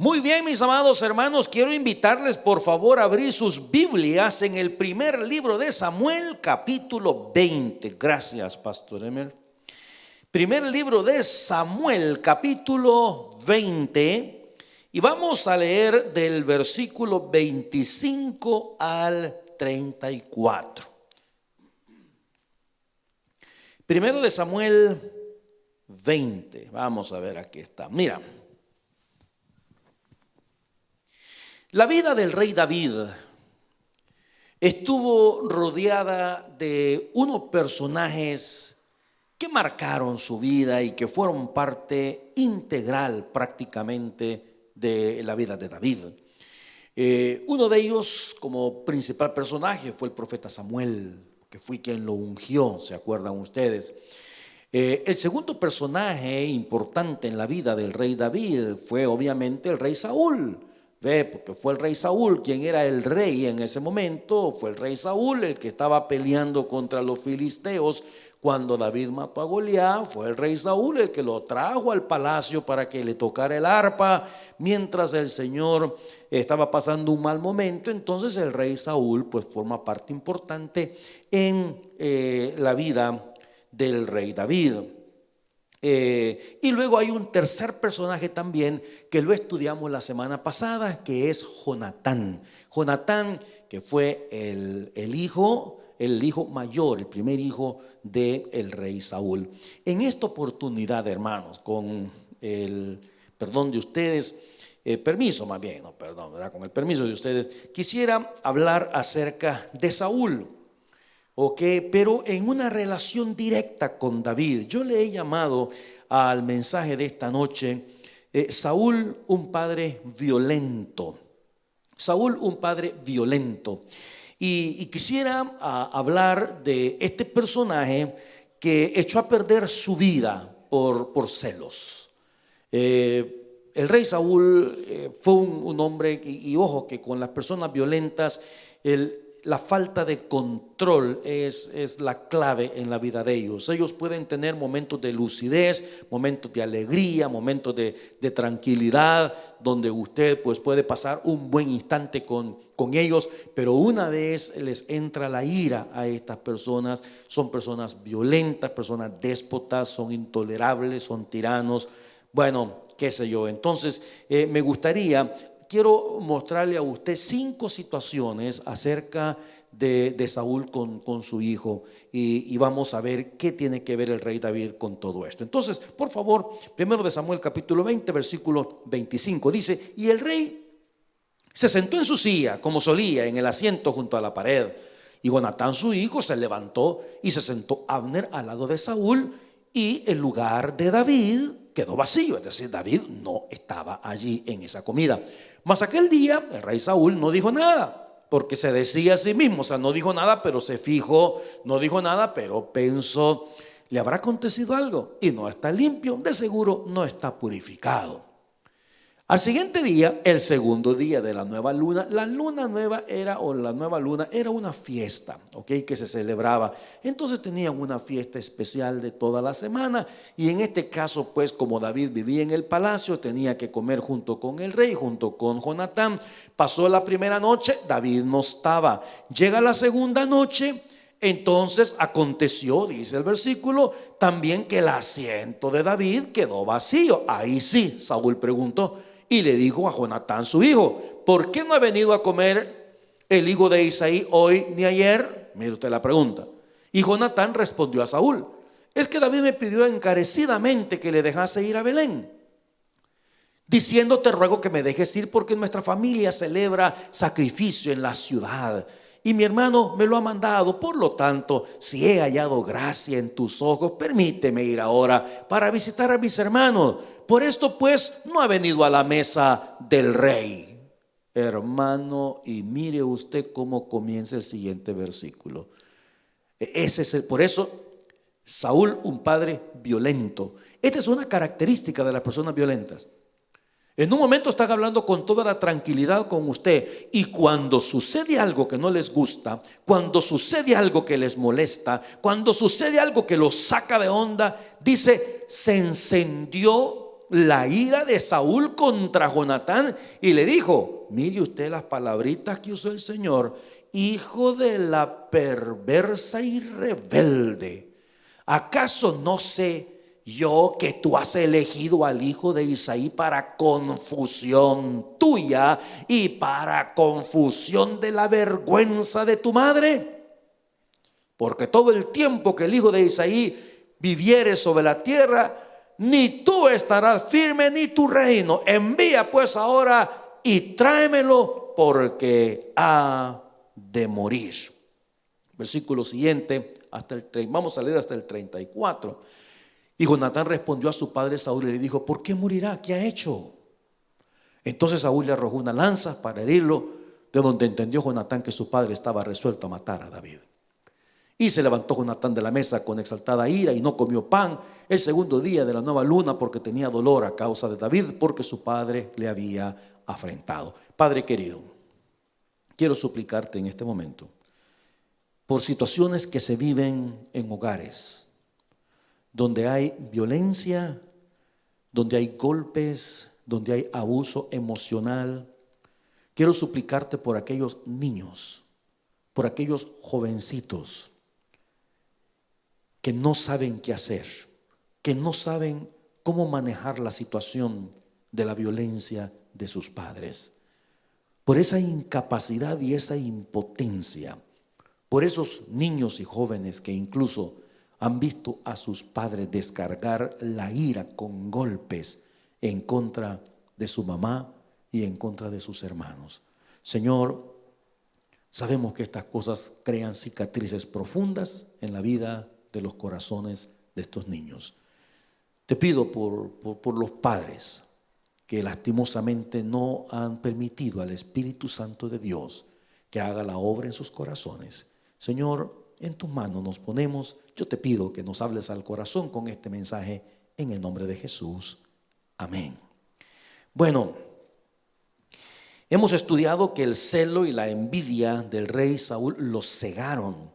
Muy bien, mis amados hermanos, quiero invitarles por favor a abrir sus Biblias en el primer libro de Samuel, capítulo 20. Gracias, Pastor Emer. Primer libro de Samuel, capítulo 20, y vamos a leer del versículo 25 al 34. Primero de Samuel 20, vamos a ver, aquí está. Mira, la vida del rey David estuvo rodeada de unos personajes que marcaron su vida y que fueron parte integral prácticamente de la vida de David. Uno de ellos, como principal personaje, fue el profeta Samuel, que fue quien lo ungió, ¿se acuerdan ustedes? El segundo personaje importante en la vida del rey David fue obviamente el rey Saúl. Porque fue el rey Saúl quien era el rey en ese momento. Fue el rey Saúl el que estaba peleando contra los filisteos cuando David mató a Goliat. Fue el rey Saúl el que lo trajo al palacio para que le tocara el arpa mientras el Señor estaba pasando un mal momento. Entonces el rey Saúl pues forma parte importante en la vida del rey David. Y luego hay un tercer personaje también que lo estudiamos la semana pasada, que es Jonatán. Jonatán, que fue el hijo mayor, el primer hijo del rey Saúl. En esta oportunidad, hermanos, con el perdón de ustedes, con el permiso de ustedes, quisiera hablar acerca de Saúl. Pero en una relación directa con David. Yo le he llamado al mensaje de esta noche Saúl, un padre violento. Saúl, un padre violento. Y quisiera hablar de este personaje que echó a perder su vida por celos. El rey Saúl fue un hombre, y ojo que con las personas violentas la falta de control es la clave en la vida de ellos. Ellos pueden tener momentos de lucidez, momentos de alegría, momentos de tranquilidad, donde usted pues puede pasar un buen instante con ellos, pero una vez les entra la ira a estas personas, son personas violentas, personas déspotas, son intolerables, son tiranos, bueno, qué sé yo. Entonces quiero mostrarle a usted 5 situaciones acerca de Saúl con su hijo y vamos a ver qué tiene que ver el rey David con todo esto. Entonces, por favor, primero de Samuel capítulo 20, versículo 25, dice: y el rey se sentó en su silla como solía en el asiento junto a la pared, y Jonatán su hijo se levantó y se sentó Abner al lado de Saúl, y el lugar de David quedó vacío, es decir, David no estaba allí en esa comida. Mas aquel día el rey Saúl no dijo nada, porque se decía a sí mismo, no dijo nada, pero se fijó, no dijo nada, pero pensó: ¿le habrá acontecido algo? Y no está limpio, de seguro no está purificado. Al siguiente día, el segundo día de la nueva luna, la nueva luna era una fiesta, que se celebraba. Entonces tenían una fiesta especial de toda la semana, y en este caso pues como David vivía en el palacio, tenía que comer junto con el rey, junto con Jonatán. Pasó la primera noche, David no estaba. Llega la segunda noche. Entonces aconteció, dice el versículo, también que el asiento de David quedó vacío. Ahí sí, Saúl preguntó y le dijo a Jonatán su hijo: ¿por qué no ha venido a comer el hijo de Isaí hoy ni ayer? Mire usted la pregunta. Y Jonatán respondió a Saúl: es que David me pidió encarecidamente que le dejase ir a Belén, diciendo: te ruego que me dejes ir, porque nuestra familia celebra sacrificio en la ciudad y mi hermano me lo ha mandado. Por lo tanto, si he hallado gracia en tus ojos, permíteme ir ahora para visitar a mis hermanos. Por esto pues no ha venido a la mesa del rey. Hermano, y mire usted cómo comienza el siguiente versículo. Por eso Saúl, un padre violento. Esta es una característica de las personas violentas. En un momento están hablando con toda la tranquilidad con usted, y cuando sucede algo que no les gusta, cuando sucede algo que les molesta, cuando sucede algo que los saca de onda, dice: se encendió la ira de Saúl contra Jonatán y le dijo: mire usted las palabritas que usó el Señor, hijo de la perversa y rebelde. ¿Acaso no sé yo que tú has elegido al hijo de Isaí para confusión tuya y para confusión de la vergüenza de tu madre? Porque todo el tiempo que el hijo de Isaí viviere sobre la tierra, ni tú estarás firme ni tu reino. Envía pues ahora y tráemelo, porque ha de morir. Versículo siguiente, vamos a leer hasta el 34. Y Jonatán respondió a su padre Saúl y le dijo: ¿por qué morirá? ¿Qué ha hecho? Entonces Saúl le arrojó una lanza para herirlo, de donde entendió Jonatán que su padre estaba resuelto a matar a David. Y se levantó Jonatán de la mesa con exaltada ira y no comió pan el segundo día de la nueva luna, porque tenía dolor a causa de David, porque su padre le había afrentado. Padre querido, quiero suplicarte en este momento por situaciones que se viven en hogares donde hay violencia, donde hay golpes, donde hay abuso emocional. Quiero suplicarte por aquellos niños, por aquellos jovencitos que no saben qué hacer, que no saben cómo manejar la situación de la violencia de sus padres, por esa incapacidad y esa impotencia, por esos niños y jóvenes que incluso han visto a sus padres descargar la ira con golpes en contra de su mamá y en contra de sus hermanos. Señor, sabemos que estas cosas crean cicatrices profundas en la vida de los corazones de estos niños. Te pido por los padres que lastimosamente no han permitido al Espíritu Santo de Dios que haga la obra en sus corazones. Señor, en tus manos nos ponemos. Yo te pido que nos hables al corazón con este mensaje en el nombre de Jesús. Amén. Bueno, hemos estudiado que el celo y la envidia del rey Saúl lo cegaron,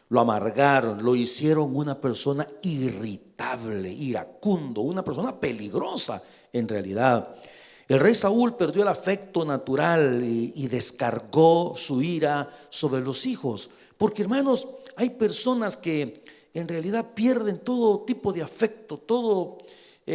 lo amargaron, lo hicieron una persona irritable, iracundo, una persona peligrosa en realidad. El rey Saúl perdió el afecto natural y descargó su ira sobre los hijos. Porque, hermanos, hay personas que en realidad pierden todo tipo de afecto,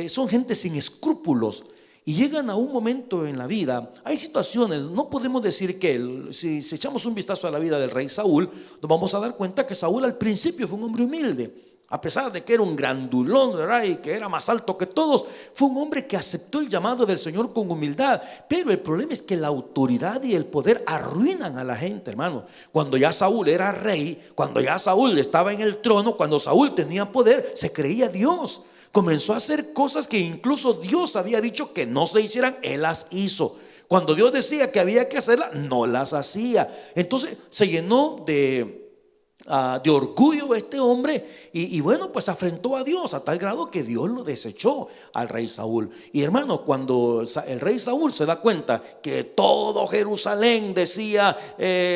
son gente sin escrúpulos. Y llegan a un momento en la vida, hay situaciones, no podemos decir que, si echamos un vistazo a la vida del rey Saúl, nos vamos a dar cuenta que Saúl al principio fue un hombre humilde. A pesar de que era un grandulón, ¿verdad?, y que era más alto que todos, fue un hombre que aceptó el llamado del Señor con humildad. Pero el problema es que la autoridad y el poder arruinan a la gente, hermano. Cuando ya Saúl era rey, cuando ya Saúl estaba en el trono, cuando Saúl tenía poder, se creía Dios. Comenzó a hacer cosas que incluso Dios había dicho que no se hicieran, él las hizo. Cuando Dios decía que había que hacerlas, no las hacía. Entonces se llenó de orgullo este hombre y bueno, pues afrentó a Dios a tal grado que Dios lo desechó al rey Saúl. Y hermano, cuando el rey Saúl se da cuenta que todo Jerusalén decía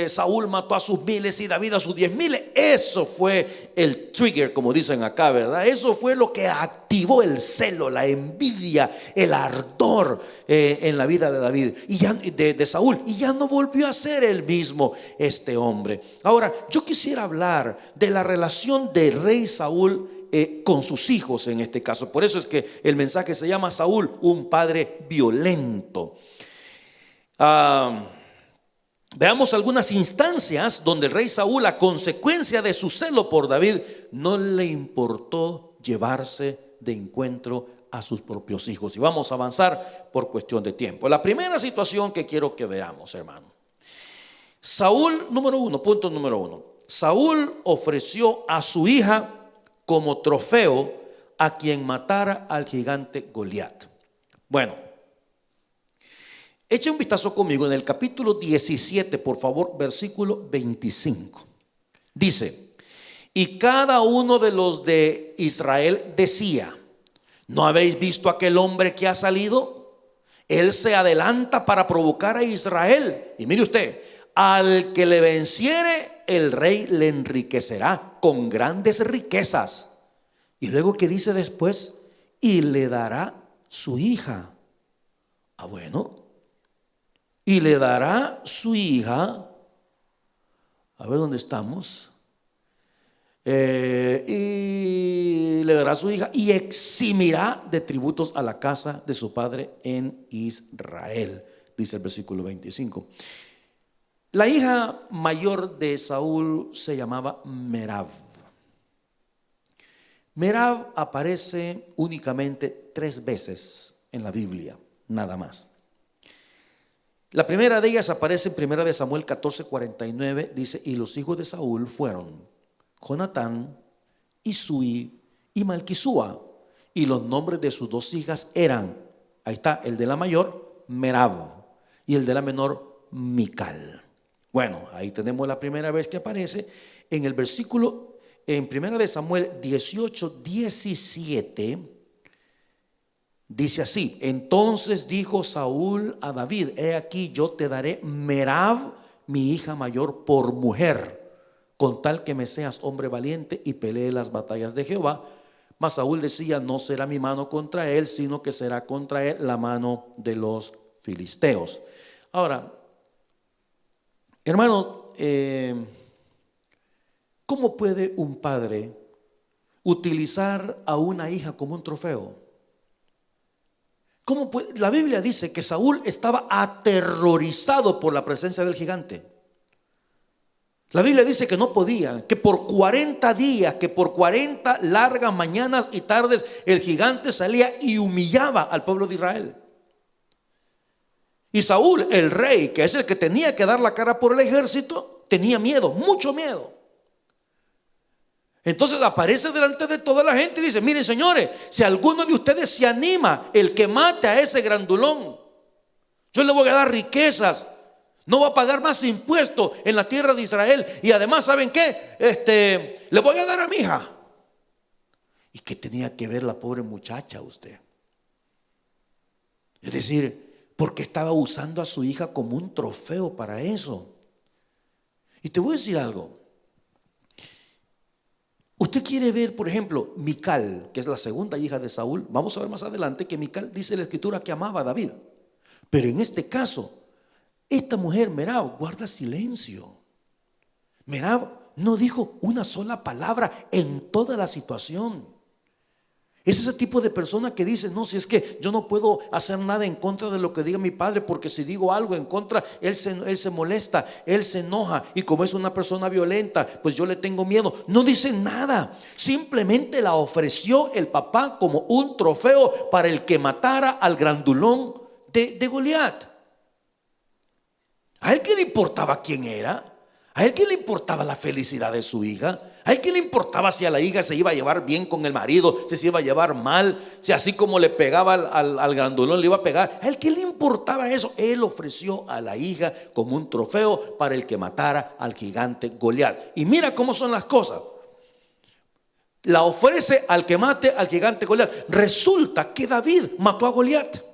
Saúl mató a sus miles y David a sus 10,000, eso fue el trigger, como dicen acá, ¿verdad? Eso fue lo que activó el celo, la envidia, el ardor en la vida de David y ya, de Saúl, y ya no volvió a ser el mismo este hombre. Ahora, yo quisiera hablar de la relación del rey Saúl con sus hijos en este caso. Por eso es que el mensaje se llama Saúl, un padre violento. Veamos algunas instancias donde el rey Saúl, a consecuencia de su celo por David, no le importó llevarse de encuentro a sus propios hijos. Y vamos a avanzar por cuestión de tiempo. La primera situación que quiero que veamos, hermano. Saúl, punto número uno. Saúl ofreció a su hija como trofeo a quien matara al gigante Goliat. Bueno, eche un vistazo conmigo en el capítulo 17, por favor, versículo 25. Dice: y cada uno de los de Israel decía: ¿no habéis visto aquel hombre que ha salido? Él se adelanta para provocar a Israel. Y mire usted, al que le venciere, el rey le enriquecerá con grandes riquezas. Y luego, ¿qué dice después? Y le dará su hija. Ah, bueno. Y le dará su hija. A ver dónde estamos. Y le dará su hija y eximirá de tributos a la casa de su padre en Israel, dice el versículo 25. La hija mayor de Saúl se llamaba Merab. Merab aparece únicamente 3 veces en la Biblia, nada más. La primera de ellas aparece en 1 de Samuel 14:49, dice: y los hijos de Saúl fueron Jonatán, Isui y Malquisúa, y los nombres de sus 2 hijas eran, ahí está, el de la mayor, Merab, y el de la menor, Mical. Bueno, ahí tenemos la primera vez que aparece en el versículo, en 1 de Samuel 18:17, dice así: entonces dijo Saúl a David: he aquí, yo te daré Merab, mi hija mayor, por mujer, con tal que me seas hombre valiente y pelee las batallas de Jehová. Mas Saúl decía: no será mi mano contra él, sino que será contra él la mano de los filisteos. Ahora, hermanos, ¿cómo puede un padre utilizar a una hija como un trofeo? ¿Cómo puede? La Biblia dice que Saúl estaba aterrorizado por la presencia del gigante. La Biblia dice que no podía, que por 40 días, que por 40 largas mañanas y tardes el gigante salía y humillaba al pueblo de Israel. Y Saúl, el rey, que es el que tenía que dar la cara por el ejército, tenía miedo, mucho miedo. Entonces aparece delante de toda la gente y dice: miren, señores, si alguno de ustedes se anima, el que mate a ese grandulón, yo le voy a dar riquezas. No va a pagar más impuestos en la tierra de Israel. Y además, ¿saben qué? Le voy a dar a mi hija. ¿Y qué tenía que ver la pobre muchacha usted? Es decir, porque estaba usando a su hija como un trofeo para eso. Y te voy a decir algo. Usted quiere ver, por ejemplo, Mical, que es la segunda hija de Saúl. Vamos a ver más adelante que Mical, dice la escritura, que amaba a David. Pero en este caso, esta mujer, Merab, guarda silencio. Merab no dijo una sola palabra en toda la situación. Es ese tipo de persona que dice: no, si es que yo no puedo hacer nada en contra de lo que diga mi padre, porque si digo algo en contra, él se molesta, él se enoja, y como es una persona violenta, pues yo le tengo miedo. No dice nada, simplemente la ofreció el papá como un trofeo para el que matara al grandulón de Goliat. ¿A él qué le importaba quién era? ¿A él qué le importaba la felicidad de su hija? ¿A él qué le importaba si a la hija se iba a llevar bien con el marido, si se iba a llevar mal, si así como le pegaba al grandulón le iba a pegar? ¿A él qué le importaba eso? Él ofreció a la hija como un trofeo para el que matara al gigante Goliat. Y mira cómo son las cosas. La ofrece al que mate al gigante Goliat. Resulta que David mató a Goliat.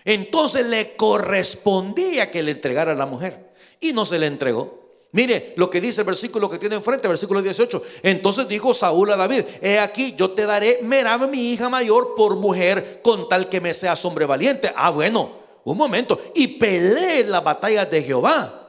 Entonces le correspondía que le entregara a la mujer, y no se le entregó. Mire lo que dice el versículo que tiene enfrente, versículo 18. Entonces dijo Saúl a David: he aquí, yo te daré Merab, mi hija mayor, por mujer, con tal que me seas hombre valiente. Ah, bueno, un momento. Y peleé la batalla de Jehová.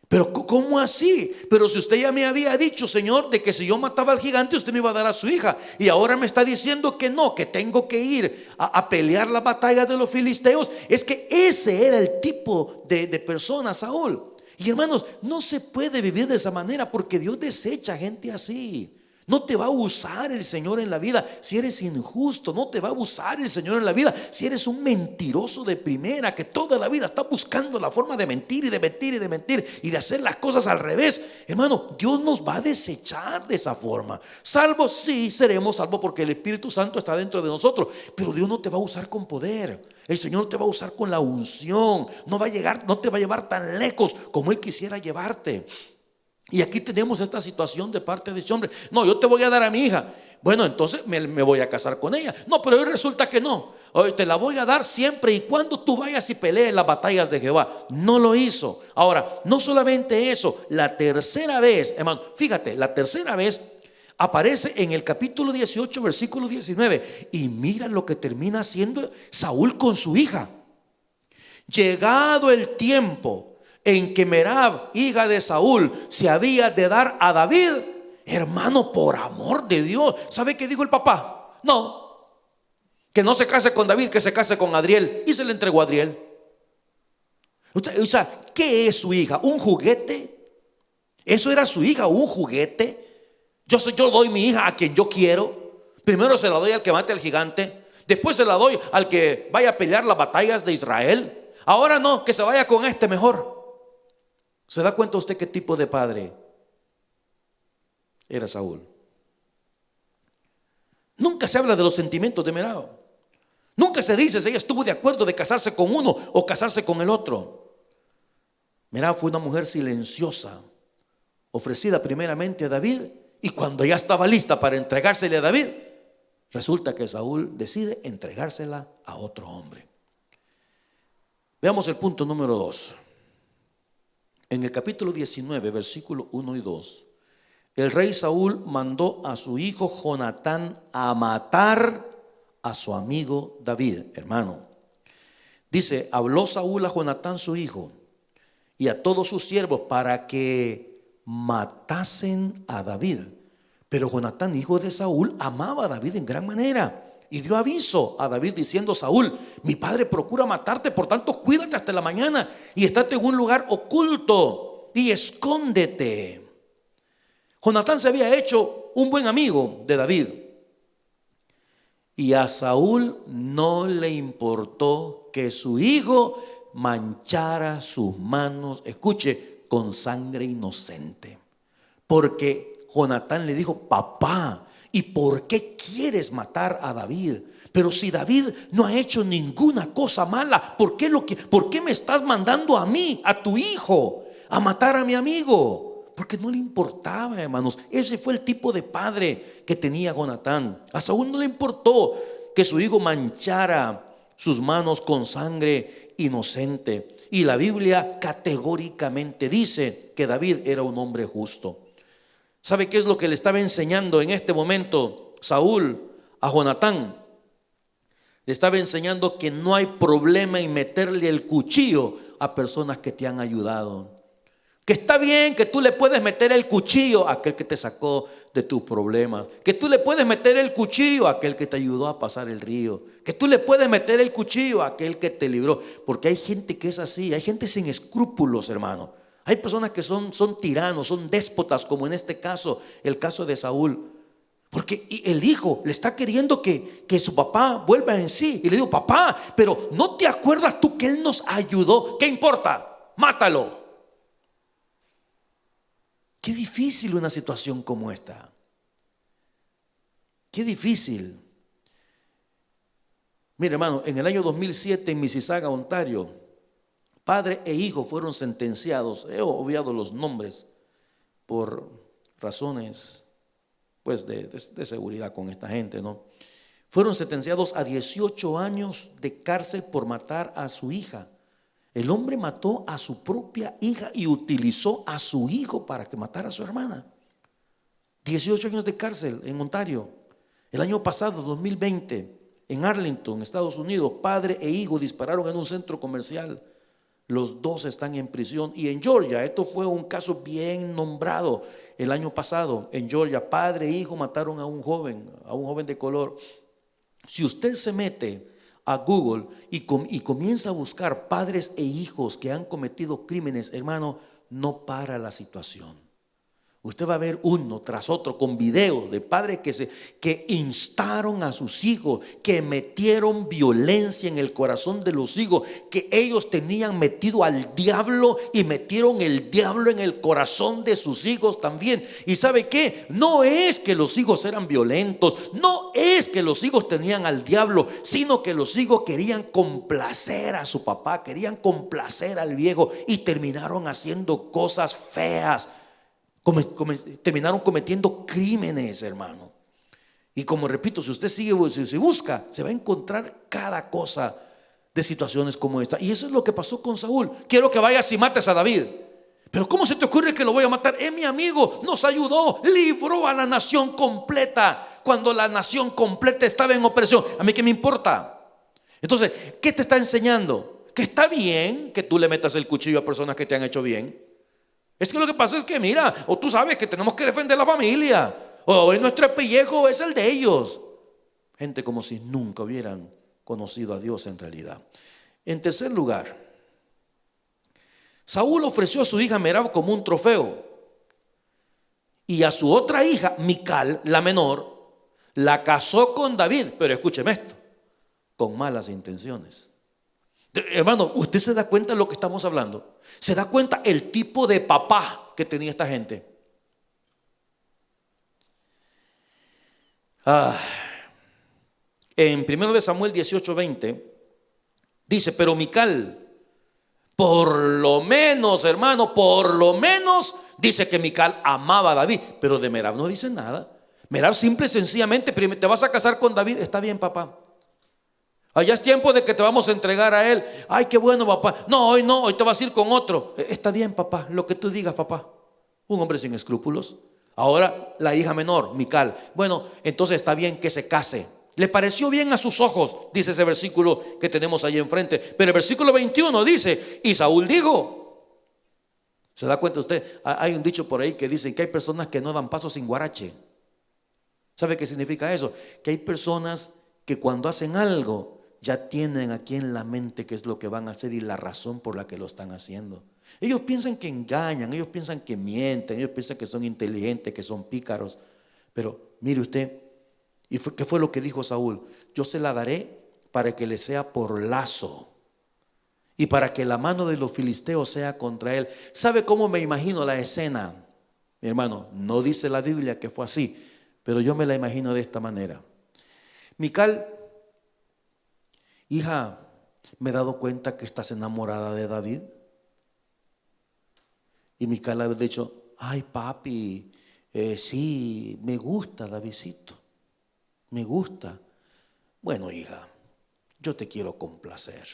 Pero ¿cómo así? Pero si usted ya me había dicho, Señor, de que si yo mataba al gigante, usted me iba a dar a su hija, y ahora me está diciendo que no, que tengo que ir a pelear la batalla de los filisteos. Es que ese era el tipo de persona, Saúl. Y hermanos, no se puede vivir de esa manera, porque Dios desecha gente así. No te va a usar el Señor en la vida si eres injusto. No te va a usar el Señor en la vida si eres un mentiroso de primera, que toda la vida está buscando la forma de mentir y de mentir y de mentir y de hacer las cosas al revés. Hermano, Dios nos va a desechar de esa forma. Salvo, sí, seremos salvos porque el Espíritu Santo está dentro de nosotros. Pero Dios no te va a usar con poder. El Señor te va a usar con la unción. No te va a llevar tan lejos como Él quisiera llevarte. Y aquí tenemos esta situación de parte de ese hombre. No, yo te voy a dar a mi hija. Bueno, entonces me voy a casar con ella. No, pero hoy resulta que no. Hoy te la voy a dar siempre y cuando tú vayas y pelees las batallas de Jehová. No lo hizo. Ahora, no solamente eso, la tercera vez, hermano, fíjate, la tercera vez aparece en el capítulo 18, versículo 19. Y mira lo que termina haciendo Saúl con su hija. Llegado el tiempo en que Merab, hija de Saúl, se había de dar a David, hermano, por amor de Dios, ¿sabe qué dijo el papá? No, que no se case con David, que se case con Adriel. Y se le entregó a Adriel. O sea, ¿qué es su hija? ¿Un juguete? ¿Eso era su hija, un juguete? Yo doy mi hija a quien yo quiero. Primero se la doy al que mate al gigante, después se la doy al que vaya a pelear las batallas de Israel. Ahora no, que se vaya con este mejor. ¿Se da cuenta usted qué tipo de padre era Saúl? Nunca se habla de los sentimientos de Merab. Nunca se dice si ella estuvo de acuerdo de casarse con uno o casarse con el otro. Merab fue una mujer silenciosa, ofrecida primeramente a David, y cuando ya estaba lista para entregársele a David, resulta que Saúl decide entregársela a otro hombre. Veamos el punto número 2. En el capítulo 19, versículo 1 y 2, el rey Saúl mandó a su hijo Jonatán a matar a su amigo David, hermano. Dice, habló Saúl a Jonatán su hijo y a todos sus siervos para que matasen a David. Pero Jonatán, hijo de Saúl, amaba a David en gran manera y dio aviso a David diciendo: Saúl, mi padre procura matarte, por tanto cuídate hasta la mañana y estate en un lugar oculto y escóndete. Jonatán se había hecho un buen amigo de David, y a Saúl no le importó que su hijo manchara sus manos, escuche, con sangre inocente. Porque Jonatán le dijo: papá, ¿y por qué quieres matar a David? Pero si David no ha hecho ninguna cosa mala, ¿por qué me estás mandando a mí, a tu hijo, a matar a mi amigo? Porque no le importaba, hermanos. Ese fue el tipo de padre que tenía Jonatán. A Saúl no le importó que su hijo manchara sus manos con sangre inocente. Y la Biblia categóricamente dice que David era un hombre justo. ¿Sabe qué es lo que le estaba enseñando en este momento Saúl a Jonatán? Le estaba enseñando que no hay problema en meterle el cuchillo a personas que te han ayudado. Que está bien que tú le puedes meter el cuchillo a aquel que te sacó de tus problemas. Que tú le puedes meter el cuchillo a aquel que te ayudó a pasar el río. Que tú le puedes meter el cuchillo a aquel que te libró. Porque hay gente que es así. Hay gente sin escrúpulos, hermano. Hay personas que son tiranos, son déspotas, como en este caso, el caso de Saúl. Porque el hijo le está queriendo que su papá vuelva en sí. Y le digo: papá, pero ¿no te acuerdas tú que él nos ayudó? ¿Qué importa? Mátalo. Qué difícil una situación como esta. Qué difícil. Mire, hermano, en el año 2007 en Mississauga, Ontario, padre e hijo fueron sentenciados. He obviado los nombres por razones pues de seguridad con esta gente, ¿no? Fueron sentenciados a 18 años de cárcel por matar a su hija. El hombre mató a su propia hija y utilizó a su hijo para que matara a su hermana. 18 años de cárcel en Ontario. El año pasado, 2020, en Arlington, Estados Unidos, padre e hijo dispararon en un centro comercial. Los dos están en prisión. Y en Georgia, esto fue un caso bien nombrado. El año pasado, en Georgia, padre e hijo mataron a un joven de color. Si usted se mete a Google y comienza a buscar padres e hijos que han cometido crímenes, hermano, no para la situación. Usted va a ver uno tras otro con videos de padres que instaron a sus hijos, que metieron violencia en el corazón de los hijos, que ellos tenían metido al diablo y metieron el diablo en el corazón de sus hijos también. ¿Y sabe qué? No es que los hijos eran violentos, no es que los hijos tenían al diablo, sino que los hijos querían complacer a su papá, querían complacer al viejo y terminaron haciendo cosas feas. Terminaron cometiendo crímenes, hermano. Y como repito, si usted sigue, si busca, se va a encontrar cada cosa de situaciones como esta. Y eso es lo que pasó con Saúl. Quiero que vayas y mates a David. Pero ¿cómo se te ocurre que lo voy a matar? Es mi amigo, nos ayudó, libró a la nación completa cuando la nación completa estaba en opresión. ¿A mí qué me importa? Entonces, ¿qué te está enseñando? Que está bien que tú le metas el cuchillo a personas que te han hecho bien. Es que lo que pasa es que, mira, o tú sabes que tenemos que defender la familia, o nuestro pellejo es el de ellos. Gente como si nunca hubieran conocido a Dios en realidad. En tercer lugar, Saúl ofreció a su hija Merab como un trofeo, y a su otra hija, Mical, la menor, la casó con David. Pero escúcheme esto, con malas intenciones. Hermano, ¿usted se da cuenta de lo que estamos hablando? ¿Se da cuenta el tipo de papá que tenía esta gente? En 1 Samuel 18:20 dice: pero Mical, por lo menos, hermano, por lo menos, dice que Mical amaba a David. Pero de Merab no dice nada. Merab simple y sencillamente: te vas a casar con David, está bien, papá. Allá es tiempo de que te vamos a entregar a él. Ay, qué bueno, papá. No, hoy te vas a ir con otro. Está bien, papá, lo que tú digas, papá. Un hombre sin escrúpulos. Ahora la hija menor, Mical. Bueno, entonces está bien que se case. Le pareció bien a sus ojos, dice ese versículo que tenemos ahí enfrente. Pero el versículo 21 dice: y Saúl dijo. ¿Se da cuenta usted? Hay un dicho por ahí que dice que hay personas que no dan paso sin guarache. ¿Sabe qué significa eso? Que hay personas que cuando hacen algo ya tienen aquí en la mente qué es lo que van a hacer y la razón por la que lo están haciendo. Ellos piensan que engañan, ellos piensan que mienten, ellos piensan que son inteligentes, que son pícaros. Pero mire usted, ¿qué fue lo que dijo Saúl? Yo se la daré para que le sea por lazo y para que la mano de los filisteos sea contra él. ¿Sabe cómo me imagino la escena? Mi hermano, no dice la Biblia que fue así, pero yo me la imagino de esta manera. Mical: hija, me he dado cuenta que estás enamorada de David. Y Mical había dicho: ay, papi, sí, me gusta Davidcito, me gusta. Bueno, hija, yo te quiero complacer,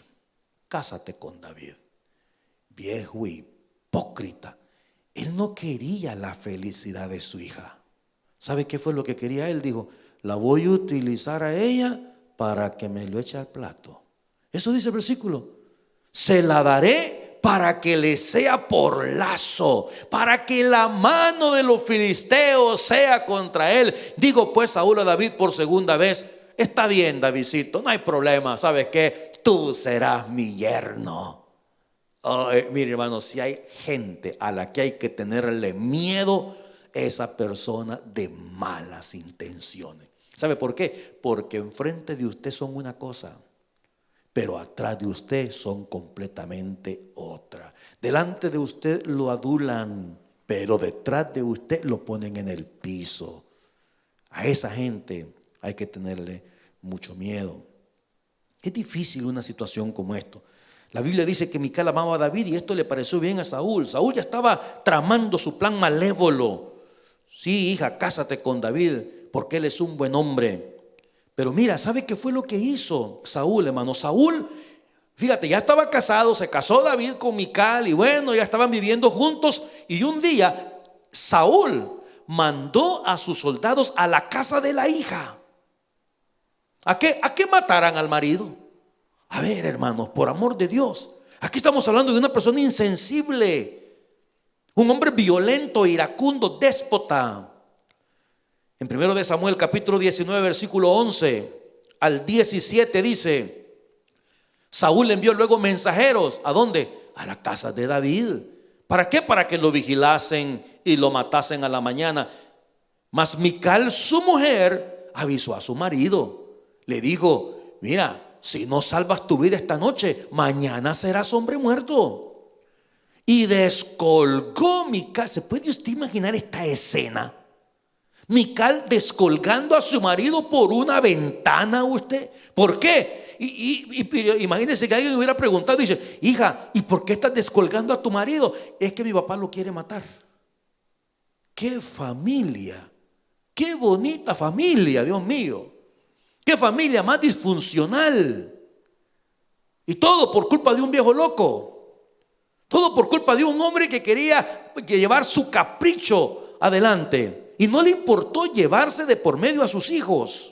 cásate con David. Viejo hipócrita, él no quería la felicidad de su hija. ¿Sabe qué fue lo que quería él? Dijo: la voy a utilizar a ella para que me lo eche al plato. Eso dice el versículo. Se la daré para que le sea por lazo, para que la mano de los filisteos sea contra él. Digo pues Saúl a David por segunda vez: está bien, Davidcito, no hay problema. ¿Sabes qué? Tú serás mi yerno. Mire, hermano, si hay gente a la que hay que tenerle miedo, esa persona de malas intenciones. ¿Sabe por qué? Porque enfrente de usted son una cosa, pero atrás de usted son completamente otra. Delante de usted lo adulan, pero detrás de usted lo ponen en el piso. A esa gente hay que tenerle mucho miedo. Es difícil una situación como esto. La Biblia dice que Mical amaba a David y esto le pareció bien a Saúl. Saúl ya estaba tramando su plan malévolo. Sí, hija, cásate con David porque él es un buen hombre. Pero mira, ¿sabe qué fue lo que hizo Saúl, hermano? Saúl, fíjate, ya estaba casado, se casó David con Mical y bueno, ya estaban viviendo juntos. Y un día Saúl mandó a sus soldados a la casa de la hija. ¿A qué mataran al marido? A ver, hermanos, por amor de Dios, aquí estamos hablando de una persona insensible, un hombre violento, iracundo, déspota. En 1 Samuel capítulo 19 versículo 11 al 17 dice: Saúl envió luego mensajeros. ¿A dónde? A la casa de David. ¿Para qué? Para que lo vigilasen y lo matasen a la mañana. Mas Mical, su mujer, avisó a su marido. Le dijo: mira, si no salvas tu vida esta noche, mañana serás hombre muerto. Y descolgó Mical. ¿Se puede usted imaginar esta escena? Mical descolgando a su marido por una ventana. ¿Usted? ¿Por qué? Imagínense que alguien hubiera preguntado, dice: hija, ¿y por qué estás descolgando a tu marido? Es que mi papá lo quiere matar. ¡Qué familia! ¡Qué bonita familia, Dios mío! ¡Qué familia más disfuncional! Y todo por culpa de un viejo loco. Todo por culpa de un hombre que quería llevar su capricho adelante y no le importó llevarse de por medio a sus hijos.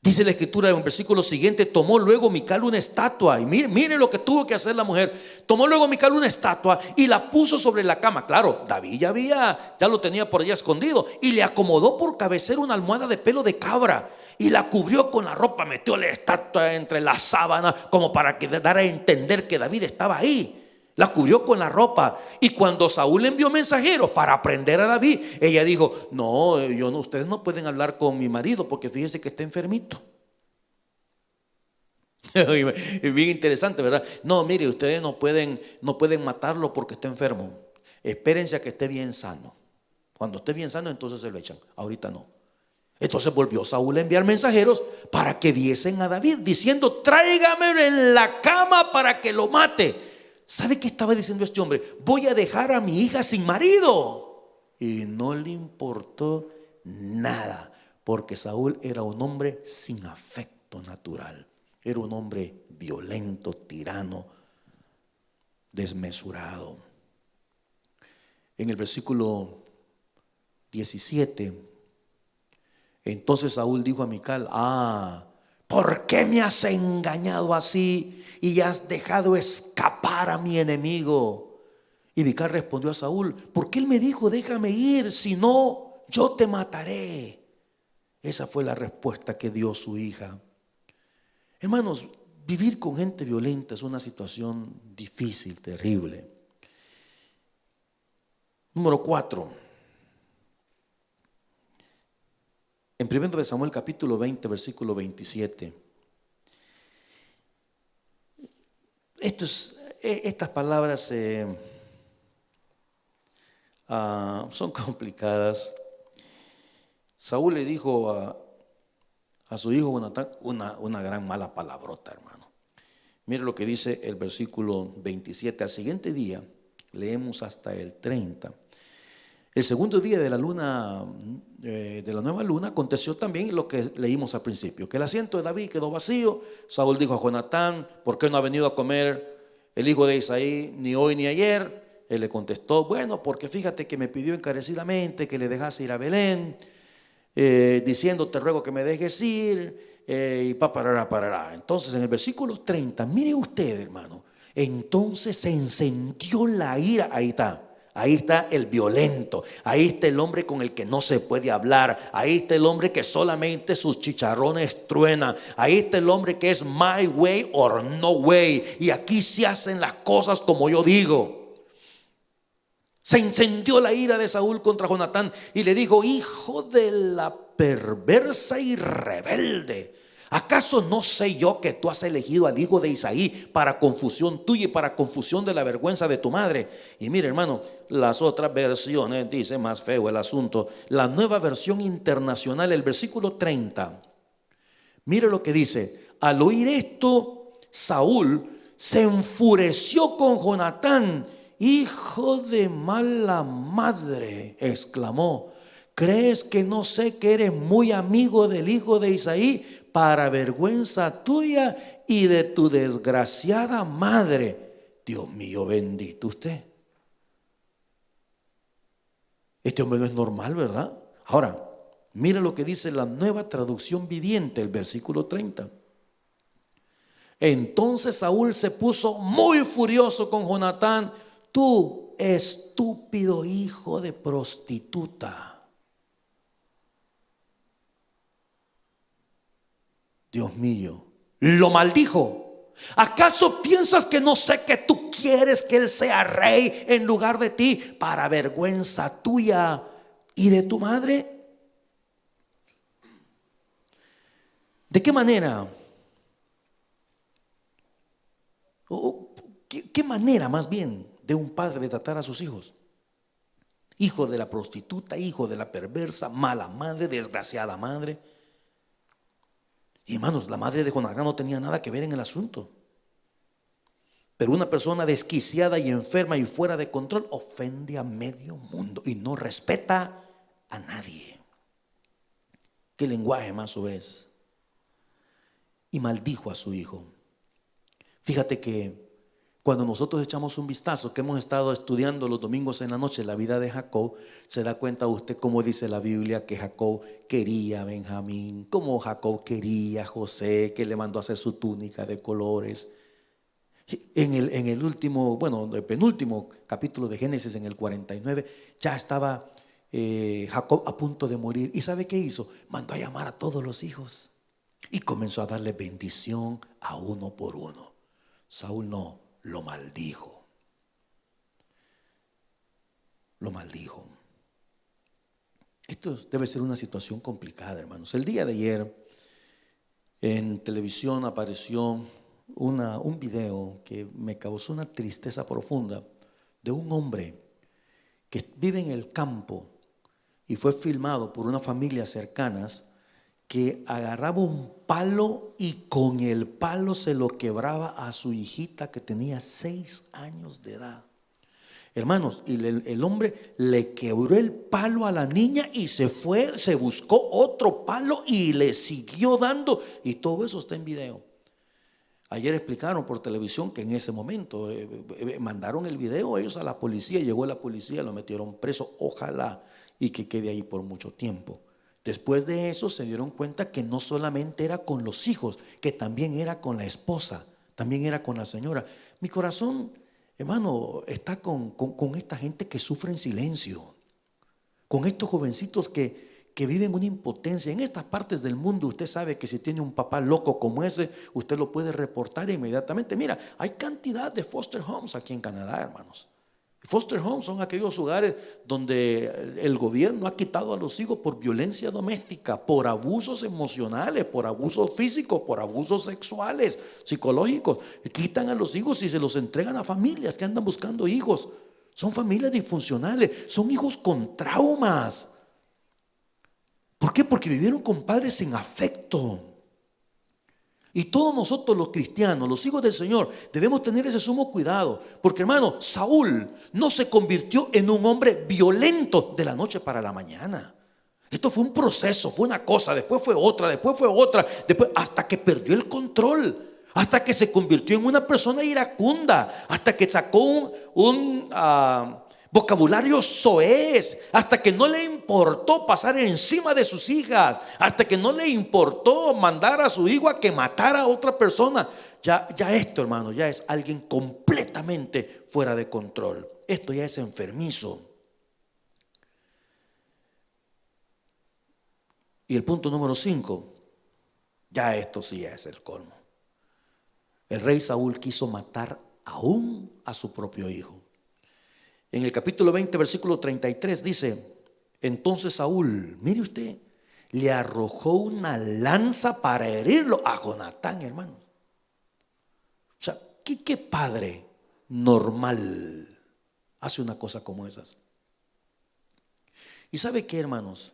Dice la escritura en un versículo siguiente: tomó luego Mical una estatua. Y mire lo que tuvo que hacer la mujer. Tomó luego Mical una estatua y la puso sobre la cama. Claro, David ya lo tenía por allá escondido. Y le acomodó por cabecera una almohada de pelo de cabra. Y la cubrió con la ropa. Metió la estatua entre las sábanas, como para que dara a entender que David estaba ahí. La cubrió con la ropa. Y cuando Saúl envió mensajeros para prender a David, ella dijo: no, ustedes no pueden hablar con mi marido, porque fíjense que está enfermito. Es bien interesante, ¿verdad? No, mire, ustedes no pueden matarlo porque está enfermo. Espérense a que esté bien sano. Cuando esté bien sano, entonces se lo echan. Ahorita no. Entonces volvió Saúl a enviar mensajeros para que viesen a David, diciendo: tráigamelo en la cama para que lo mate. ¿Sabe qué estaba diciendo este hombre? Voy a dejar a mi hija sin marido. Y no le importó nada, porque Saúl era un hombre sin afecto natural. Era un hombre violento, tirano, desmesurado. En el versículo 17, entonces Saúl dijo a Mical: ¿por qué me has engañado así y has dejado escapar a mi enemigo? Y Mical respondió a Saúl: porque él me dijo: déjame ir, si no, yo te mataré. Esa fue la respuesta que dio su hija. Hermanos, vivir con gente violenta es una situación difícil, terrible. Número 4. En 1 Samuel capítulo 20, versículo 27. Estas palabras son complicadas. Saúl le dijo a su hijo Jonatán una gran mala palabrota, hermano. Mire lo que dice el versículo 27. Al siguiente día, leemos hasta el 30. El segundo día de la luna, de la nueva luna, aconteció también lo que leímos al principio, que el asiento de David quedó vacío. Saúl dijo a Jonatán: ¿por qué no ha venido a comer el hijo de Isaí ni hoy ni ayer? Él le contestó: bueno, porque fíjate que me pidió encarecidamente que le dejase ir a Belén, diciendo: te ruego que me dejes ir, y parará. Entonces en el versículo 30, mire usted, hermano, entonces se encendió la ira. Ahí está el violento, ahí está el hombre con el que no se puede hablar, ahí está el hombre que solamente sus chicharrones truenan, ahí está el hombre que es my way or no way, y aquí se hacen las cosas como yo digo. Se encendió la ira de Saúl contra Jonatán y le dijo: hijo de la perversa y rebelde, ¿acaso no sé yo que tú has elegido al hijo de Isaí para confusión tuya y para confusión de la vergüenza de tu madre? Y mire, hermano, las otras versiones dice más feo el asunto. La Nueva Versión Internacional, el versículo 30, mire lo que dice: al oír esto, Saúl se enfureció con Jonatán. Hijo de mala madre, exclamó, ¿crees que no sé que eres muy amigo del hijo de Isaí, para vergüenza tuya y de tu desgraciada madre? Dios mío, bendito usted. Este hombre no es normal, ¿verdad? Ahora, mira lo que dice la Nueva Traducción Viviente, el versículo 30. Entonces Saúl se puso muy furioso con Jonatán: tú, estúpido hijo de prostituta. Dios mío, lo maldijo. ¿Acaso piensas que no sé que tú quieres que él sea rey en lugar de ti, para vergüenza tuya y de tu madre? ¿De qué manera? ¿Qué manera más bien de un padre de tratar a sus hijos? Hijo de la prostituta, hijo de la perversa, mala madre, desgraciada madre. Y hermanos, la madre de Jonatán no tenía nada que ver en el asunto. Pero una persona desquiciada y enferma y fuera de control ofende a medio mundo y no respeta a nadie. ¿Qué lenguaje más es? Y maldijo a su hijo. Fíjate que Cuando nosotros echamos un vistazo, que hemos estado estudiando los domingos en la noche la vida de Jacob, se da cuenta usted cómo dice la Biblia que Jacob quería a Benjamín, cómo Jacob quería a José, que le mandó a hacer su túnica de colores. En el último, bueno, el penúltimo capítulo de Génesis, en el 49, ya estaba Jacob a punto de morir. ¿Y sabe qué hizo? Mandó a llamar a todos los hijos y comenzó a darle bendición a uno por uno. Saúl no, lo maldijo. Lo maldijo. Esto debe ser una situación complicada, hermanos. El día de ayer en televisión apareció un video que me causó una tristeza profunda, de un hombre que vive en el campo y fue filmado por unas familias cercanas, que agarraba un palo y con el palo se lo quebraba a su hijita que tenía 6 años de edad. Hermanos, y el hombre le quebró el palo a la niña y se fue, se buscó otro palo y le siguió dando, y todo eso está en video. Ayer explicaron por televisión que en ese momento mandaron el video ellos a la policía, llegó la policía, lo metieron preso, ojalá y que quede ahí por mucho tiempo. Después de eso se dieron cuenta que no solamente era con los hijos, que también era con la esposa, también era con la señora. Mi corazón, hermano, está con esta gente que sufre en silencio, con estos jovencitos que viven una impotencia. En estas partes del mundo usted sabe que si tiene un papá loco como ese, usted lo puede reportar inmediatamente. Mira, hay cantidad de foster homes aquí en Canadá, hermanos. Foster homes son aquellos lugares donde el gobierno ha quitado a los hijos por violencia doméstica, por abusos emocionales, por abusos físicos, por abusos sexuales, psicológicos. Quitan a los hijos y se los entregan a familias que andan buscando hijos. Son familias disfuncionales, son hijos con traumas. ¿Por qué? Porque vivieron con padres sin afecto. Y todos nosotros los cristianos, los hijos del Señor, debemos tener ese sumo cuidado. Porque, hermano, Saúl no se convirtió en un hombre violento de la noche para la mañana. Esto fue un proceso, fue una cosa, después fue otra, después hasta que perdió el control, hasta que se convirtió en una persona iracunda, hasta que sacó un vocabulario soez, hasta que no le importó pasar encima de sus hijas, hasta que no le importó mandar a su hijo a que matara a otra persona. Ya esto, hermano, ya es alguien completamente fuera de control. Esto ya es enfermizo. Y el punto número 5, ya esto sí es el colmo. El rey Saúl quiso matar aún a su propio hijo. En el capítulo 20, versículo 33 dice: entonces Saúl, mire usted, le arrojó una lanza para herirlo a Jonatán, hermanos. O sea, ¿qué padre normal hace una cosa como esas? Y ¿sabe qué, hermanos?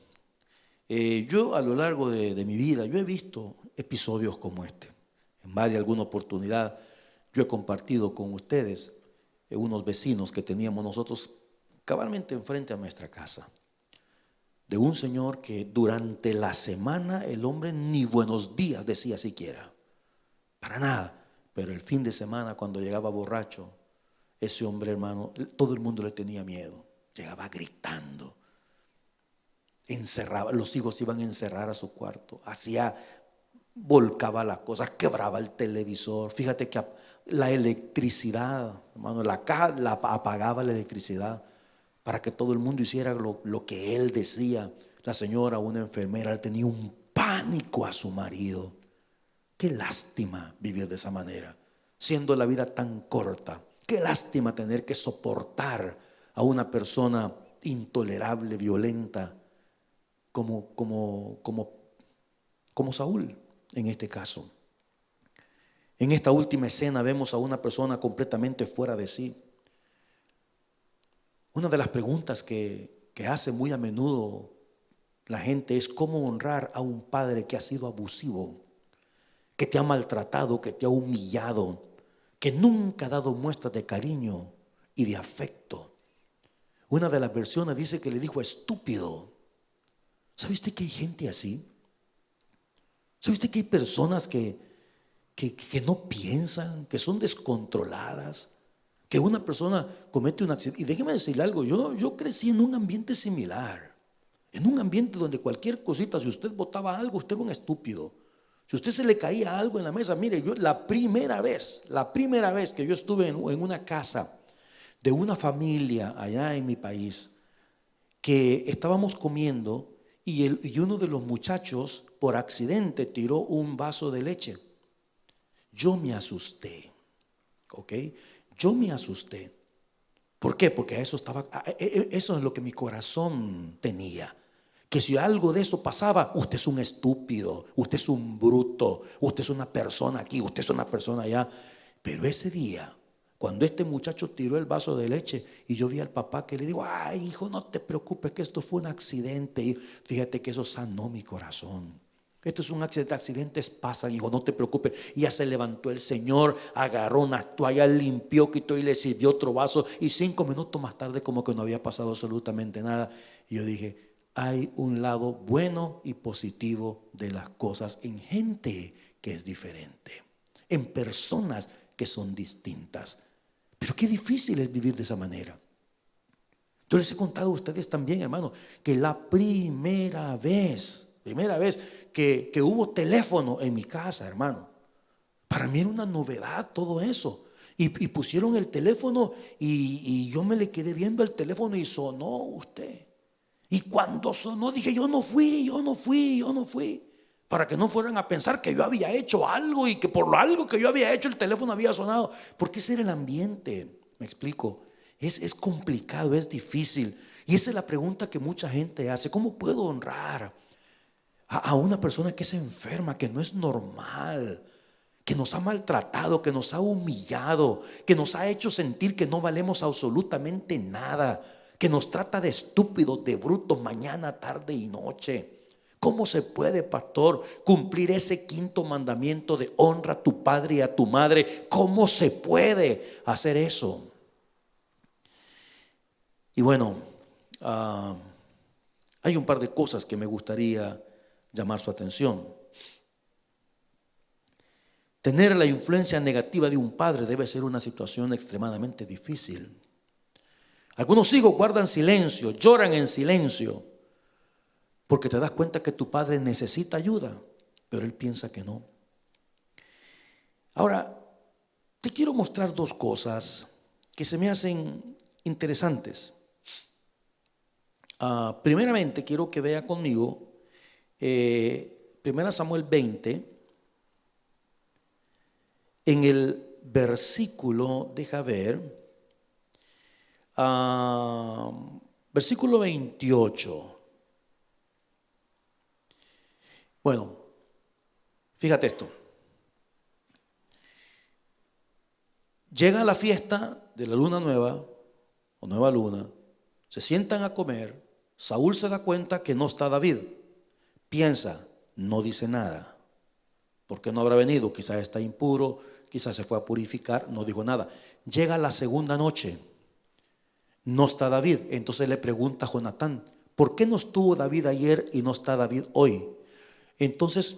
Yo a lo largo de mi vida, yo he visto episodios como este. En más de alguna oportunidad yo he compartido con ustedes unos vecinos que teníamos nosotros cabalmente enfrente a nuestra casa, de un señor que durante la semana el hombre ni buenos días decía siquiera, para nada, pero el fin de semana cuando llegaba borracho, ese hombre, hermano, todo el mundo le tenía miedo, llegaba gritando, encerraba, los hijos iban a encerrar a su cuarto, volcaba las cosas, quebraba el televisor. Fíjate que la electricidad, hermano, la caja apagaba la electricidad para que todo el mundo hiciera lo que él decía. La señora, una enfermera, tenía un pánico a su marido. Qué lástima vivir de esa manera, siendo la vida tan corta. Qué lástima tener que soportar a una persona intolerable, violenta, como Saúl en este caso. En esta última escena vemos a una persona completamente fuera de sí. Una de las preguntas que hace muy a menudo la gente es: ¿cómo honrar a un padre que ha sido abusivo, que te ha maltratado, que te ha humillado, que nunca ha dado muestras de cariño y de afecto? Una de las versiones dice que le dijo estúpido. ¿Sabe usted que hay gente así? ¿Sabe usted que hay personas que no piensan, que son descontroladas, que una persona comete un accidente. Y déjeme decirle algo, yo crecí en un ambiente similar, en un ambiente donde cualquier cosita, si usted botaba algo, usted era un estúpido. Si usted se le caía algo en la mesa, mire, yo la primera vez que yo estuve en una casa de una familia allá en mi país, que estábamos comiendo y uno de los muchachos por accidente tiró un vaso de leche. Yo me asusté, ¿ok? Yo me asusté. ¿Por qué? Porque eso es lo que mi corazón tenía. Que si algo de eso pasaba, usted es un estúpido, usted es un bruto, usted es una persona aquí, usted es una persona allá. Pero ese día, cuando este muchacho tiró el vaso de leche y yo vi al papá que le digo, ay hijo, no te preocupes que esto fue un accidente. Y fíjate que eso sanó mi corazón. Esto es un accidente, accidentes pasan, hijo, no te preocupes. Y ya se levantó el Señor, agarró una toalla, limpió, quitó y le sirvió otro vaso. Y 5 minutos más tarde como que no había pasado absolutamente nada. Y yo dije, hay un lado bueno y positivo de las cosas en gente que es diferente, en personas que son distintas. Pero qué difícil es vivir de esa manera. Yo les he contado a ustedes también, hermano, que la primera vez que hubo teléfono en mi casa, hermano, para mí era una novedad todo eso. Y pusieron el teléfono y yo me le quedé viendo el teléfono y sonó usted. Y cuando sonó dije, yo no fui. Para que no fueran a pensar que yo había hecho algo y que por lo algo que yo había hecho el teléfono había sonado. Porque ese era el ambiente, me explico. Es complicado, es difícil. Y esa es la pregunta que mucha gente hace. ¿Cómo puedo honrar a una persona que es enferma, que no es normal, que nos ha maltratado, que nos ha humillado, que nos ha hecho sentir que no valemos absolutamente nada, que nos trata de estúpidos, de brutos mañana, tarde y noche? ¿Cómo se puede, pastor, cumplir ese 5.º mandamiento de honra a tu padre y a tu madre? ¿Cómo se puede hacer eso? Y bueno, hay un par de cosas que me gustaría llamar su atención. Tener la influencia negativa de un padre debe ser una situación extremadamente difícil. Algunos hijos guardan silencio, lloran en silencio, porque te das cuenta que tu padre necesita ayuda, pero él piensa que no. Ahora, te quiero mostrar 2 cosas que se me hacen interesantes. Primeramente, quiero que vea conmigo 1 Samuel 20, en el versículo, deja ver, versículo 28. Bueno, fíjate esto. Llega la fiesta de la luna nueva o nueva luna, se sientan a comer. Saúl se da cuenta que no está David. Piensa, no dice nada. ¿Por qué no habrá venido? Quizás está impuro, quizás se fue a purificar, no dijo nada. Llega la segunda noche, no está David. Entonces le pregunta a Jonatán, ¿por qué no estuvo David ayer y no está David hoy? Entonces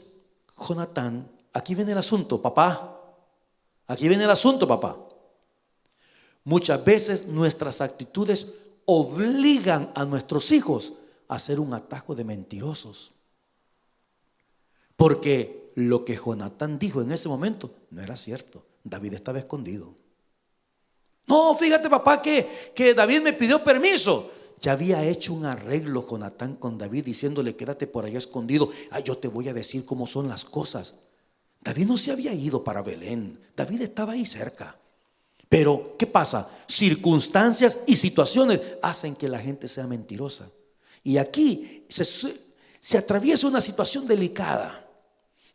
Jonatán, aquí viene el asunto, papá. Aquí viene el asunto, papá. Muchas veces nuestras actitudes obligan a nuestros hijos a hacer un atajo de mentirosos. Porque lo que Jonatán dijo en ese momento no era cierto. David estaba escondido. No, fíjate, papá, que David me pidió permiso. Ya había hecho un arreglo Jonatán con David, diciéndole, quédate por allá escondido. Yo te voy a decir cómo son las cosas. David no se había ido para Belén. David estaba ahí cerca. Pero, ¿qué pasa? Circunstancias y situaciones hacen que la gente sea mentirosa. Y aquí se atraviesa una situación delicada.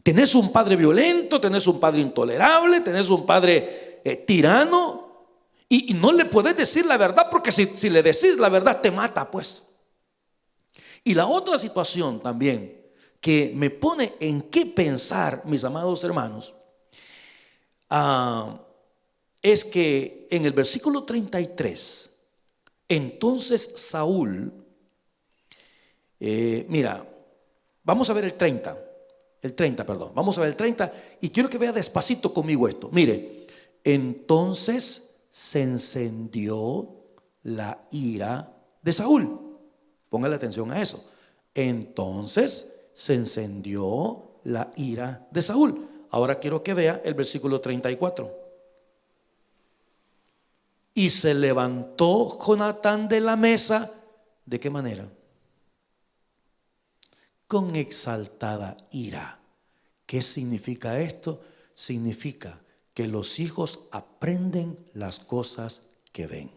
Tenés un padre violento, tenés un padre intolerable, tenés un padre tirano. Y no le podés decir la verdad, porque si le decís la verdad te mata, pues. Y la otra situación también que me pone en qué pensar, mis amados hermanos, es que en el versículo 33, entonces Saúl, mira, vamos a ver el 30, vamos a ver el 30 y quiero que vea despacito conmigo esto. Mire, entonces se encendió la ira de Saúl. Póngale atención a eso. Entonces se encendió la ira de Saúl. Ahora quiero que vea el versículo 34. Y se levantó Jonatán de la mesa. ¿De qué manera? Con exaltada ira. ¿Qué significa esto? Significa que los hijos aprenden las cosas que ven.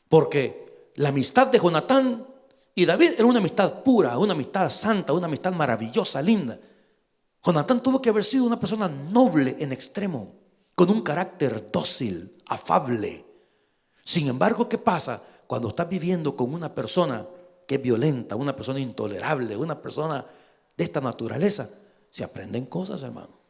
Porque la amistad de Jonatán y David era una amistad pura, una amistad santa, una amistad maravillosa, linda. Jonatán tuvo que haber sido una persona noble en extremo, con un carácter dócil, afable. Sin embargo, ¿qué pasa cuando estás viviendo con una persona que es violenta, una persona intolerable, una persona de esta naturaleza? Se aprenden cosas, hermano.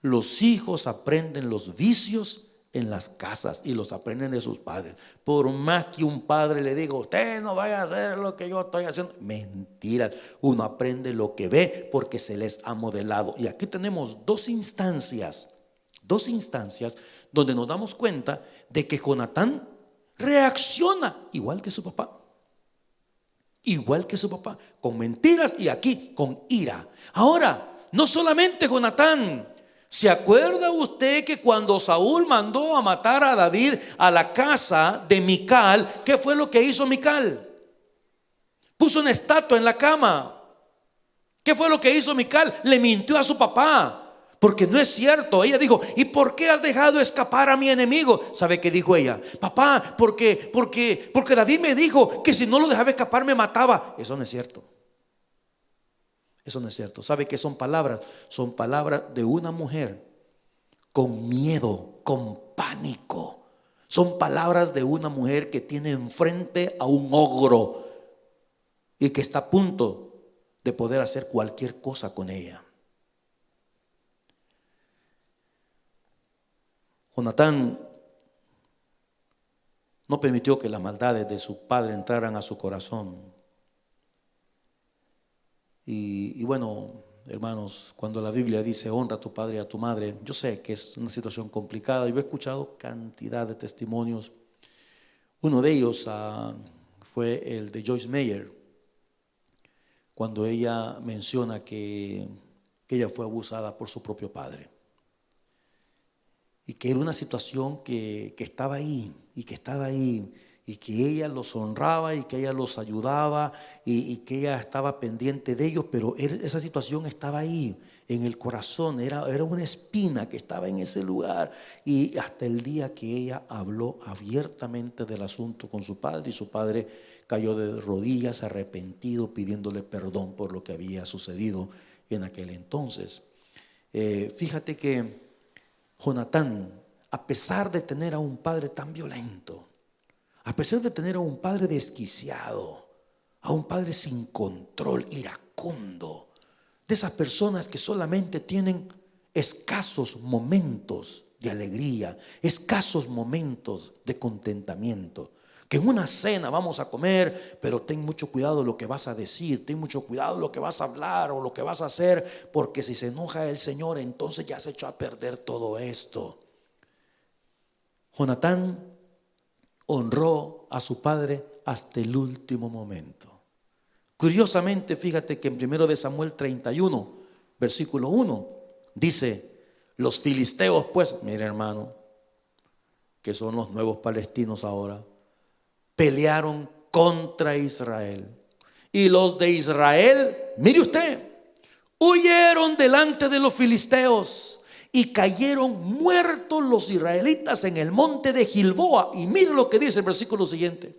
Los hijos aprenden los vicios en las casas y los aprenden de sus padres. Por más que un padre le diga, usted no vaya a hacer lo que yo estoy haciendo, mentira. Uno aprende lo que ve porque se les ha modelado. Y aquí tenemos dos instancias donde nos damos cuenta de que Jonatán reacciona igual que su papá. Igual que su papá, con mentiras y aquí con ira. Ahora, no solamente Jonatán. ¿Se acuerda usted que cuando Saúl mandó a matar a David a la casa de Mical, qué fue lo que hizo Mical? Puso una estatua en la cama. ¿Qué fue lo que hizo Mical? Le mintió a su papá. Porque no es cierto. Ella dijo, ¿y por qué has dejado escapar a mi enemigo? ¿Sabe qué dijo ella? Papá, porque David me dijo que si no lo dejaba escapar me mataba. Eso no es cierto. Eso no es cierto. ¿Sabe qué son palabras? Son palabras de una mujer con miedo, con pánico. Son palabras de una mujer que tiene enfrente a un ogro y que está a punto de poder hacer cualquier cosa con ella. Jonatán no permitió que las maldades de su padre entraran a su corazón. Y bueno, hermanos, cuando la Biblia dice honra a tu padre y a tu madre, yo sé que es una situación complicada. Yo he escuchado cantidad de testimonios. Uno de ellos fue el de Joyce Meyer, cuando ella menciona que ella fue abusada por su propio padre. Y que era una situación que estaba ahí, y que estaba ahí, y que ella los honraba, y que ella los ayudaba, y que ella estaba pendiente de ellos, pero esa situación estaba ahí, en el corazón, era una espina que estaba en ese lugar, y hasta el día que ella habló abiertamente del asunto con su padre, y su padre cayó de rodillas, arrepentido, pidiéndole perdón por lo que había sucedido en aquel entonces. Fíjate que Jonatán, a pesar de tener a un padre tan violento, a pesar de tener a un padre desquiciado, a un padre sin control, iracundo, de esas personas que solamente tienen escasos momentos de alegría, escasos momentos de contentamiento, que en una cena vamos a comer, pero ten mucho cuidado lo que vas a decir, ten mucho cuidado lo que vas a hablar o lo que vas a hacer, porque si se enoja el Señor, entonces ya se echó a perder todo esto. Jonatán honró a su padre hasta el último momento. Curiosamente, fíjate que en 1 Samuel 31, versículo 1, dice, los filisteos pues, mire hermano, que son los nuevos palestinos ahora, pelearon contra Israel. Y los de Israel, mire usted, huyeron delante de los filisteos y cayeron muertos los israelitas en el monte de Gilboa. Y mire lo que dice el versículo siguiente.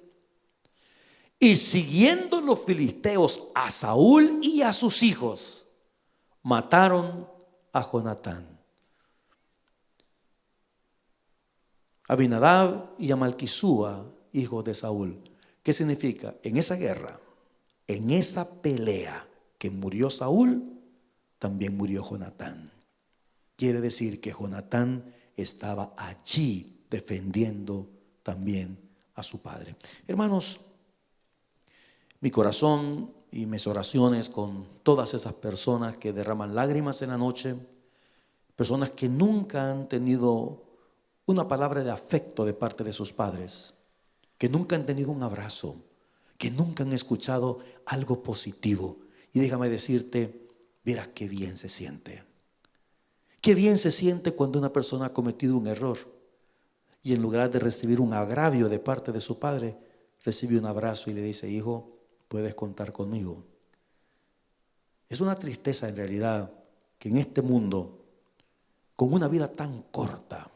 Y siguiendo los filisteos a Saúl y a sus hijos, mataron a Jonatán, Abinadab y a Malquisúa, hijos de Saúl. ¿Qué significa? En esa guerra, en esa pelea que murió Saúl, también murió Jonatán. Quiere decir que Jonatán estaba allí defendiendo también a su padre. Hermanos, mi corazón y mis oraciones con todas esas personas que derraman lágrimas en la noche, personas que nunca han tenido una palabra de afecto de parte de sus padres, que nunca han tenido un abrazo, que nunca han escuchado algo positivo. Y déjame decirte, verás qué bien se siente. Qué bien se siente cuando una persona ha cometido un error y en lugar de recibir un agravio de parte de su padre, recibe un abrazo y le dice: hijo, puedes contar conmigo. Es una tristeza en realidad que en este mundo, con una vida tan corta,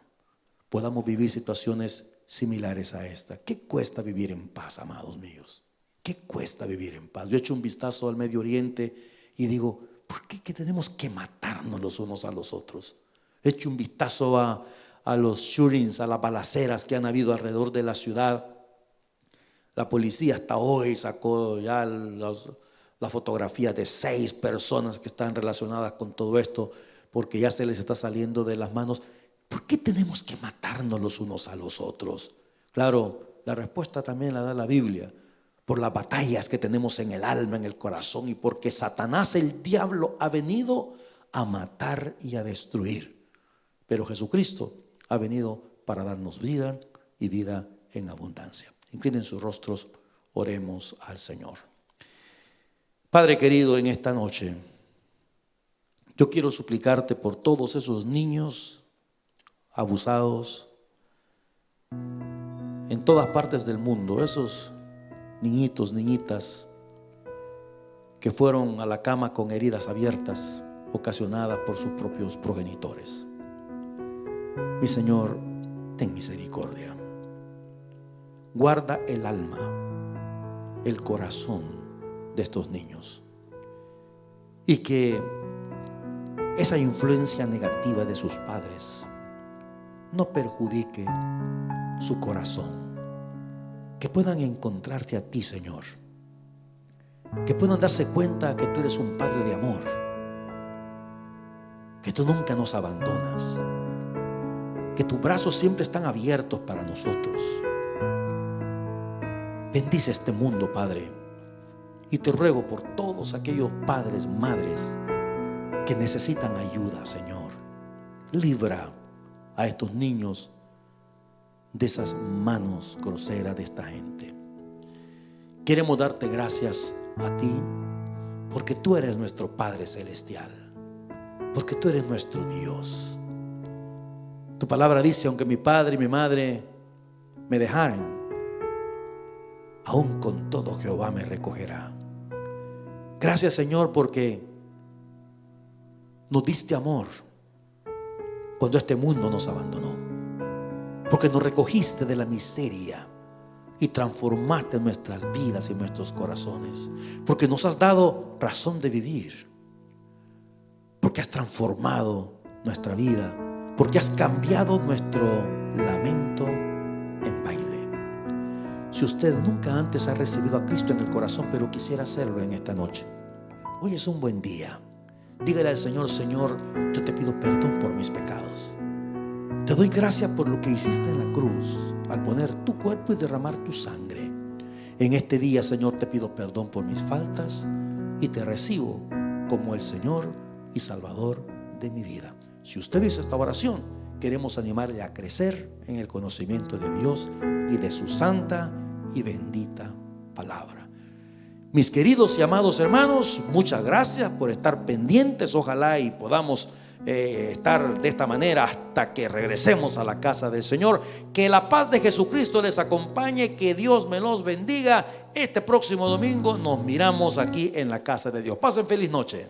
podamos vivir situaciones similares a esta. ¿Qué cuesta vivir en paz, amados míos? ¿Qué cuesta vivir en paz? Yo he hecho un vistazo al Medio Oriente y digo, ¿por qué tenemos que matarnos los unos a los otros? He hecho un vistazo a los shootings, a las balaceras que han habido alrededor de la ciudad. La policía hasta hoy sacó ya las fotografías de 6 personas que están relacionadas con todo esto, porque ya se les está saliendo de las manos. ¿Por qué tenemos que matarnos los unos a los otros? Claro, la respuesta también la da la Biblia. Por las batallas que tenemos en el alma, en el corazón, y porque Satanás, el diablo, ha venido a matar y a destruir. Pero Jesucristo ha venido para darnos vida y vida en abundancia. Inclinen sus rostros, oremos al Señor. Padre querido, en esta noche yo quiero suplicarte por todos esos niños abusados en todas partes del mundo, esos niñitos, niñitas que fueron a la cama con heridas abiertas ocasionadas por sus propios progenitores. Mi Señor, ten misericordia. Guarda el alma, el corazón de estos niños, y que esa influencia negativa de sus padres no perjudique su corazón. Que puedan encontrarte a ti, Señor. Que puedan darse cuenta que tú eres un Padre de amor, que tú nunca nos abandonas, que tus brazos siempre están abiertos para nosotros. Bendice este mundo, Padre, y te ruego por todos aquellos padres, madres que necesitan ayuda, Señor. Libra a estos niños de esas manos groseras de esta gente. Queremos darte gracias a ti, porque tú eres nuestro Padre Celestial, porque tú eres nuestro Dios. Tu palabra dice: aunque mi padre y mi madre me dejaren, aún con todo Jehová me recogerá. Gracias, Señor, porque nos diste amor cuando este mundo nos abandonó, porque nos recogiste de la miseria y transformaste nuestras vidas y nuestros corazones, porque nos has dado razón de vivir, porque has transformado nuestra vida, porque has cambiado nuestro lamento en baile. Si usted nunca antes ha recibido a Cristo en el corazón, pero quisiera hacerlo en esta noche, hoy es un buen día. Dígale al Señor: Señor, yo te pido perdón por mis pecados. Te doy gracias por lo que hiciste en la cruz, al poner tu cuerpo y derramar tu sangre. En este día, Señor, te pido perdón por mis faltas y te recibo como el Señor y Salvador de mi vida. Si usted hizo esta oración, queremos animarle a crecer en el conocimiento de Dios y de su santa y bendita palabra. Mis queridos y amados hermanos, muchas gracias por estar pendientes. Ojalá y podamos estar de esta manera hasta que regresemos a la casa del Señor. Que la paz de Jesucristo les acompañe, que Dios me los bendiga. Este próximo domingo nos miramos aquí en la casa de Dios. Pasen feliz noche.